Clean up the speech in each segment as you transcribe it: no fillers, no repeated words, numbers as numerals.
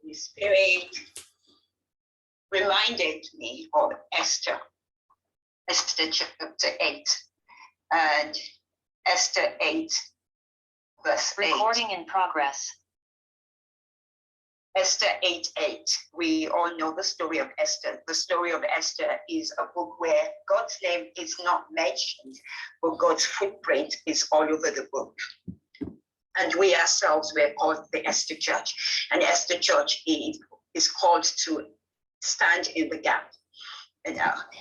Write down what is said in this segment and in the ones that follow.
The Spirit reminded me of Esther chapter 8, and Esther 8, verse 8. Recording in progress. Esther 8:8. We all know the story of Esther. The story of Esther is a book where God's name is not mentioned, but God's footprint is all over the book. And we ourselves were called the Esther Church. And Esther Church is called to stand in the gap. And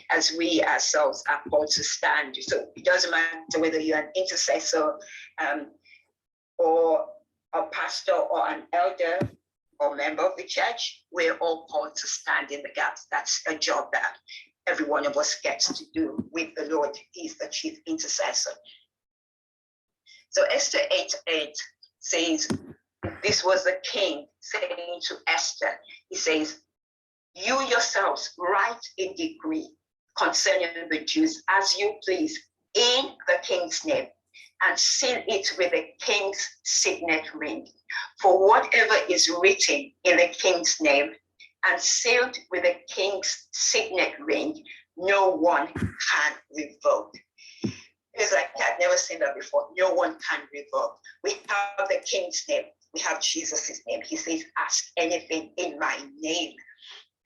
as we ourselves are called to stand. So it doesn't matter whether you're an intercessor or a pastor or an elder or member of the church, we're all called to stand in the gaps. That's a job that every one of us gets to do with the Lord. He's the chief intercessor. So Esther 8:8 says, this was the king saying to Esther, he says, you yourselves write a decree concerning the Jews as you please in the king's name, and seal it with the king's signet ring. For whatever is written in the king's name and sealed with the king's signet ring, no one can revoke. It's like, I've never seen that before. No one can revoke. We have the king's name. We have Jesus' name. He says, ask anything in my name.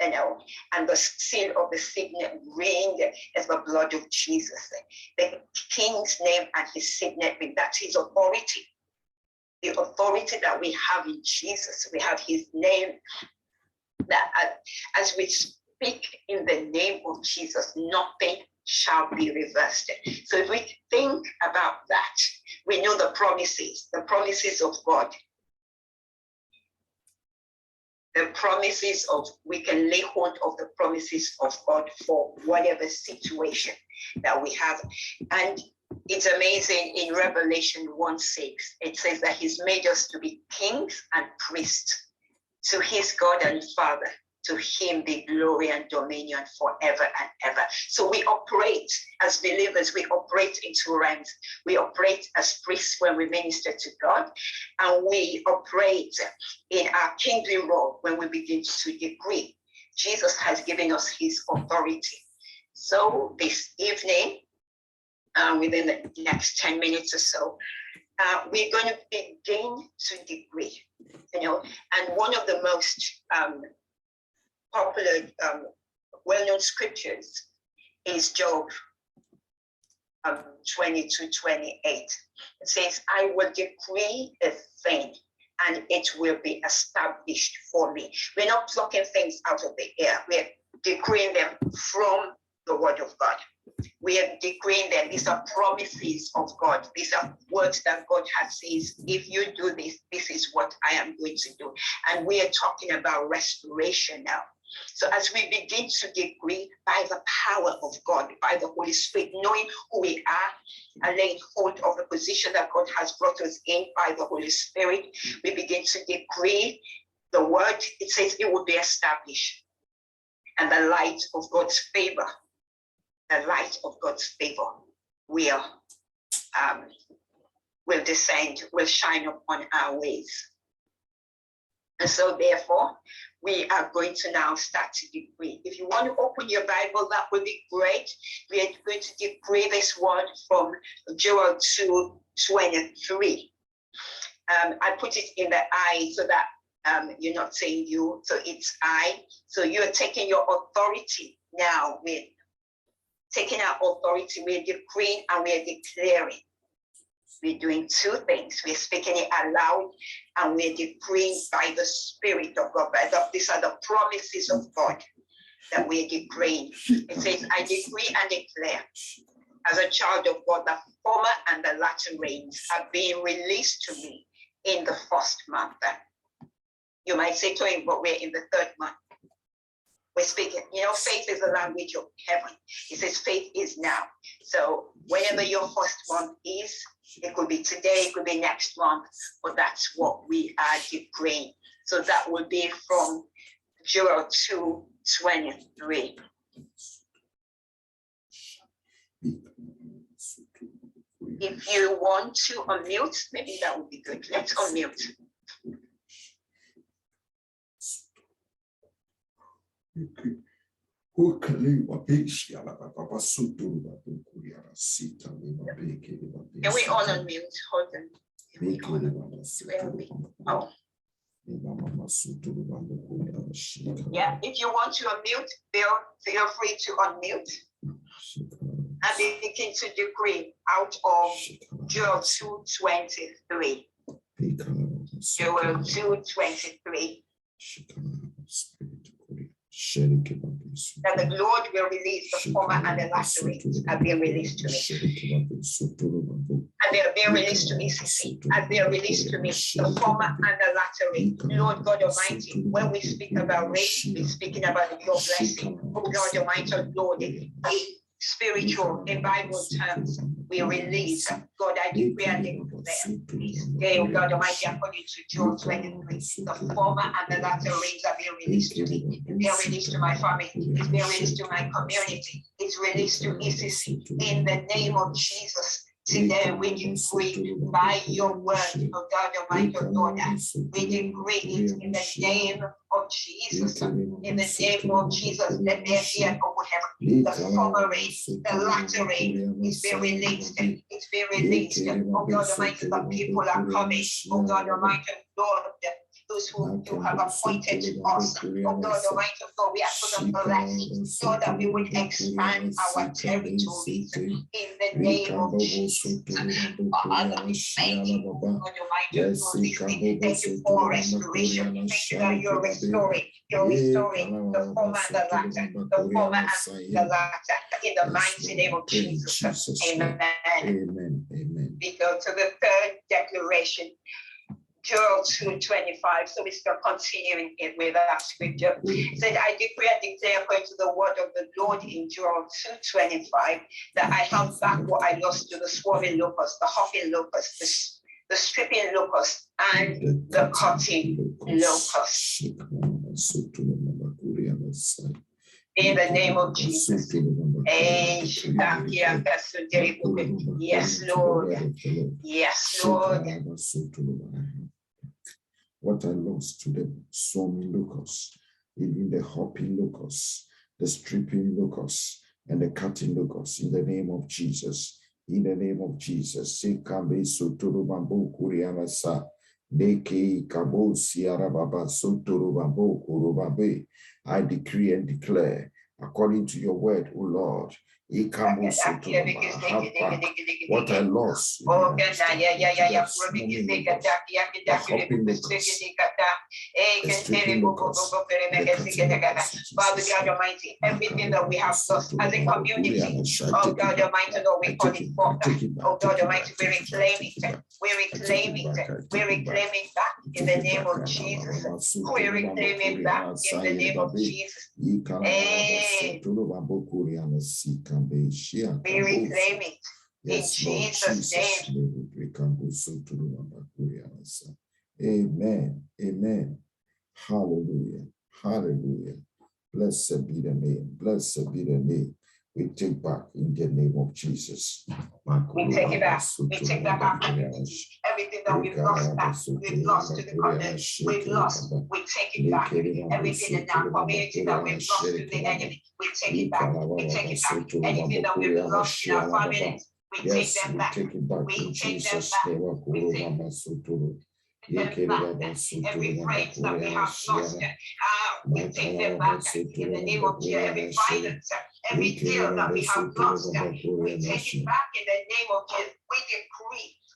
You know, and the seal of the signet ring is the blood of Jesus. The king's name and his signet ring, that's his authority. The authority that we have in Jesus, we have his name. That as we speak in the name of Jesus, nothing shall be reversed. So if we think about that, we know the promises of God. The promises of, we can lay hold of the promises of God for whatever situation that we have. And it's amazing in Revelation 1:6, it says that he's made us to be kings and priests to his God and Father. To him be glory and dominion forever and ever. So we operate as believers, we operate in two realms. We operate as priests when we minister to God, and we operate in our kingly role when we begin to decree. Jesus has given us his authority. So this evening, within the next 10 minutes or so, we're going to begin to decree, you know, and one of the most popular, well-known scriptures is Job 22:28. It says, I will decree a thing and it will be established for me. We're not plucking things out of the air. We're decreeing them from the word of God. We are decreeing them. These are promises of God. These are words that God has says, if you do this, this is what I am going to do. And we are talking about restoration now. So as we begin to decree by the power of God, by the Holy Spirit, knowing who we are and laying hold of the position that God has brought us in by the Holy Spirit, we begin to decree the word. It says it will be established. And the light of God's favor, will descend, will shine upon our ways. And so therefore, we are going to now start to decree. If you want to open your Bible, that would be great. We are going to decree this word from Joel 2:23. I put it in the I so that you're not saying you, so it's I. So you're taking your authority now. We're taking our authority, we're decreeing and we're declaring. We're doing two things. We're speaking it aloud and we're decreeing by the Spirit of God. These are the promises of God that we're decreeing. It says, I decree and declare as a child of God, the former and the latter rains are being released to me in the first month. You might say to him, but we're in the third month. We're speaking, you know, faith is the language of heaven. It says faith is now. So whenever your first month is, it could be today, it could be next month, but that's what we are decreeing. So that will be from Joel 2:23. If you want to unmute, maybe that would be good. Let's unmute. Can we all unmute? Hold on. Oh. Yeah, if you want to unmute, feel free to unmute and begin to decree out of Joel 2:23. Joel 2:23. That the Lord will release the former and the latter rains are being released to me. And they are being released to me, Sissy. As they are released to me, the former and the latter rain. Lord God Almighty, when we speak about rain, we're speaking about your blessing. Oh God Almighty, Lord, in spiritual, in Bible terms, we release. God, I decree and declare this day, oh God Almighty, according to Joel 23, the former and the latter rains are being released to me. It's being released to my family. It's being released to my community. It's released to ECC in the name of Jesus. Today we decree by your word, oh God Almighty, Lord, we decree it in the name of Jesus. In the name of Jesus, let there be an open heaven. The former rain, the latter rain is being released. It's being released. Oh God Almighty, the people are coming. Oh God Almighty, Lord, those who you have appointed us. Oh God Almighty, God, we ask for the blessing so that we would expand our territories in the name of Jesus. Father, we thank you, God Almighty, for this week. Thank you for restoration. Thank you that you're restoring the former and the latter, the former and the latter, in the mighty name of Jesus. Amen. Amen. Amen. We go to the third declaration. Joel 2:25, so we're still continuing it with that scripture. It said, I decree and declare according to the word of the Lord in Joel 2:25 that I have back what I lost to the swarming locust, the hopping locust, the stripping locust, and the cutting locust. In the name of Jesus. Yes, Lord. Yes, Lord. What I lost to the swarming locusts, even the hopping locusts, the stripping locusts, and the cutting locusts, in the name of Jesus. In the name of Jesus. I decree and declare, according to your word, O Lord, what I lost. Father God Almighty, everything that we have lost as a community, oh God Almighty, Lord, we call it forth. Oh God Almighty, we reclaim it. We reclaim it. We reclaim it back in the name of Jesus. We reclaim it back in the name of Jesus. We reclaim it in Jesus' name. Amen. Amen. Hallelujah. Hallelujah. Blessed be the name. Blessed be the name. We take back in the name of Jesus. We take it back. We take back our everything that we've lost back. We've lost to the covenant. We've lost. We take it back. Everything in our community that we've lost to the enemy. We take it back. We take it back. Anything that we've lost in our families, we take them back. We take them back. We take them back. Every phrase that we have lost, we take them back in the name of Jesus. Every violence, every deal that we have lost, we take it back in the name of Jesus.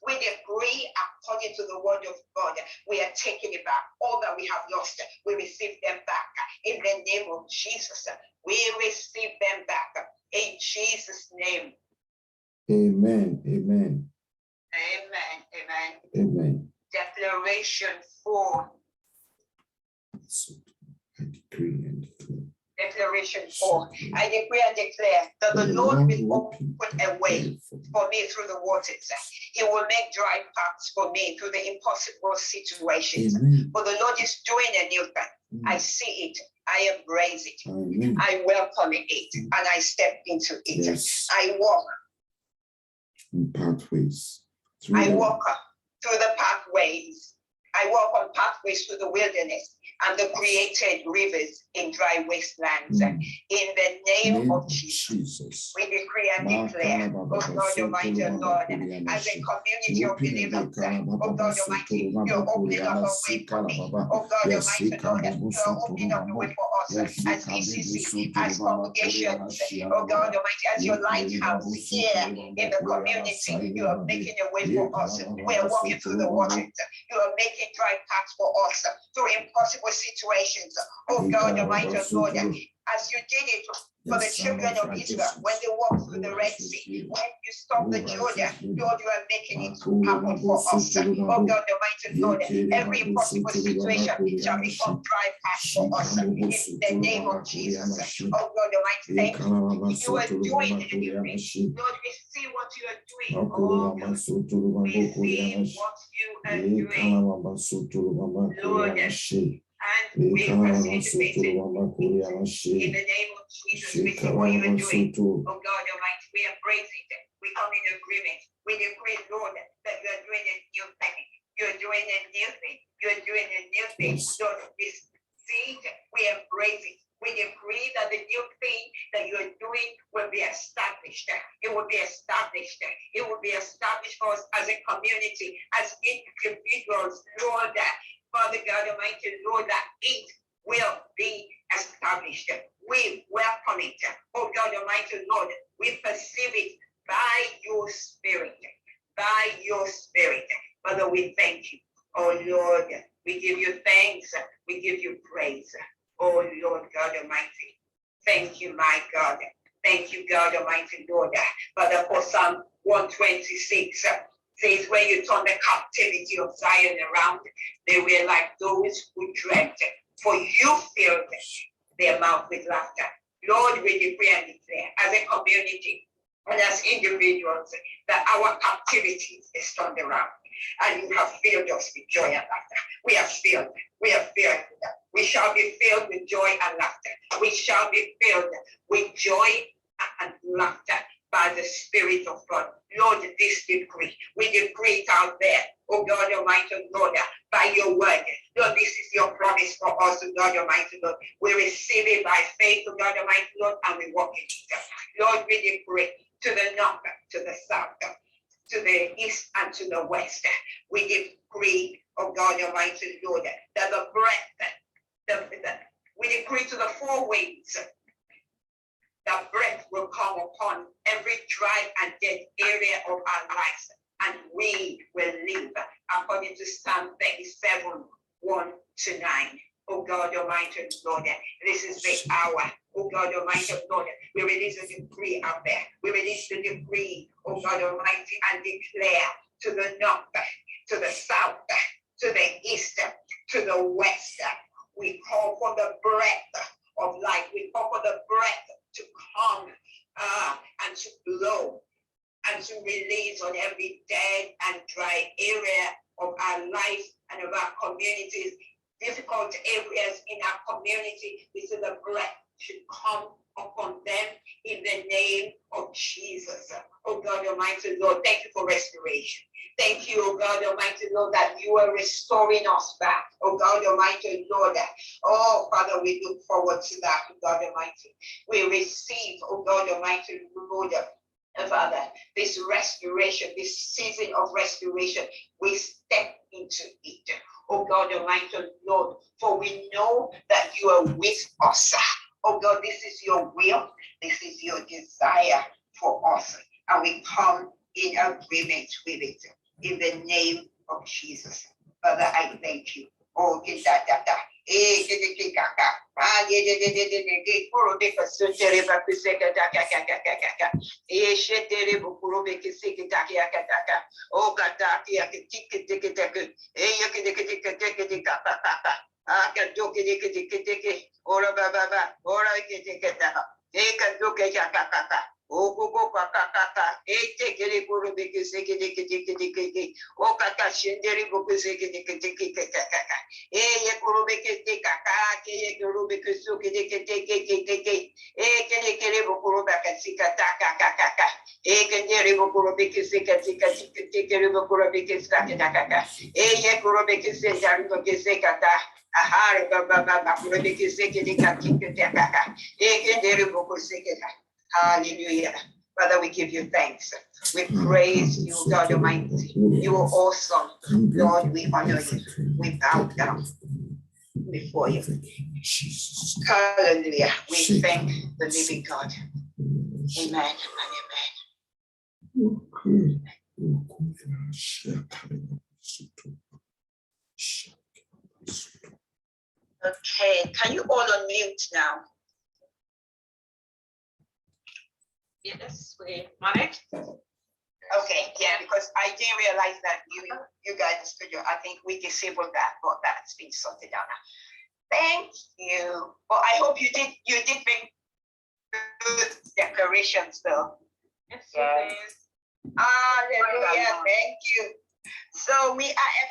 We decree according to the word of God. We are taking it back. All that we have lost, we receive them back in the name of Jesus. We receive them back in Jesus' name. Amen. Amen. Amen. Amen. Amen. Declaration 4. I decree and declare. Declaration 4. I decree and declare that the Lord will open a way for me through the waters. He will make dry paths for me through the impossible situations. Amen. For the Lord is doing a new thing. I see it. I embrace it. Amen. I welcome it. And I step into it. Yes. I walk in pathways. I walk through the pathways. I walk on pathways through the wilderness. and the created rivers in dry wastelands. In the name of Jesus, we decree and declare, oh God Almighty, Lord, as a community of believers, oh God Almighty, you're opening up a way for me. Oh God Almighty, Lord, you're opening up the way for us as ECC, as congregations, oh God Almighty, as your lighthouse here in the community. You are making a way for us. We are walking through the waters. You are making dry paths for us through impossible situations. Oh God Almighty, Lord, as you did it for the children of Israel when they walked through the Red Sea, when you stopped the Jordan, Lord, you are making it to happen for us. Oh God Almighty, Lord, every impossible situation shall become dry paths for us in the name of Jesus. Oh God Almighty, thank you. You are doing it. Lord, we see what you are doing. Oh God, we see what you are doing. Lord, and we participate in the name of Jesus. We see what you are doing. Oh God Almighty, we embrace it. We come in agreement. We decree, Lord, that you are doing a new thing. You're doing a new thing. You're doing a new thing. Lord, we see it. We embrace it. We decree that the new thing that you are doing will be established. It will be established. It will be established for us as a community, as individuals, Lord, Father God Almighty, Lord, that it will be established. We welcome it. Oh God Almighty, Lord, we perceive it by your Spirit. By your Spirit. Father, we thank you. Oh Lord, we give you thanks. We give you praise. Oh Lord God Almighty. Thank you, my God. Thank you, God Almighty, Lord. Father, for Psalm 126 says, when you turn the captivity of Zion around, they were like those who dreamt, for you filled their mouth with laughter. Lord, we decree and declare as a community and as individuals that our captivity is turned around. And you have filled us with joy and laughter. We are filled. We are filled. We shall be filled with joy and laughter. We shall be filled with joy and laughter by the Spirit of God. Lord, this decree, we decree it out there. Oh God Almighty, Lord, by your word. Lord, this is your promise for us, oh God Almighty, Lord. We receive it by faith, oh God Almighty, Lord, and we walk in it. Lord, we decree to the north, to the south, to the east, and to the west. We decree, oh God Almighty, Lord, that the breath, we decree to the four winds, that breath will come upon every dry and dead area of our lives, and we will live according to Psalm 37, 1-9. Oh God Almighty, Lord, this is the hour. Oh God Almighty, Lord, we release a decree out there. We release the decree, oh God Almighty, and declare to the north, to the south, to the east, to the west. We call for the breath of life. We call for the breath to come and to blow and to release on every dead and dry area of our life and of our communities, difficult areas in our community. We say the breath should come upon them in the name of Jesus. Oh God Almighty, Lord, thank you for restoration. Thank you, oh God Almighty, Lord, that you are restoring us back. Oh God Almighty, Lord. Oh Father, we look forward to that, oh God Almighty. We receive, oh God Almighty, Lord, Father, this restoration, this season of restoration, we step into it. Oh God Almighty, Lord, for we know that you are with us. Oh God, this is your will. This is your desire for us. And we come in agreement with it. In the name of Jesus. Father, I thank you. Oh, Hallelujah. Father, we give you thanks. We praise you, God Almighty. You are awesome. Lord, we honor you. We bow down before you. Hallelujah. We thank the living God. Amen and amen. Okay, can you all unmute now? Yes, we managed. Okay, yeah, because I didn't realize that you guys could. I think we disabled that, but that's been sorted out now. Thank you. Well, I hope you did make good declarations though. Yes. Hallelujah. Thank you. So we are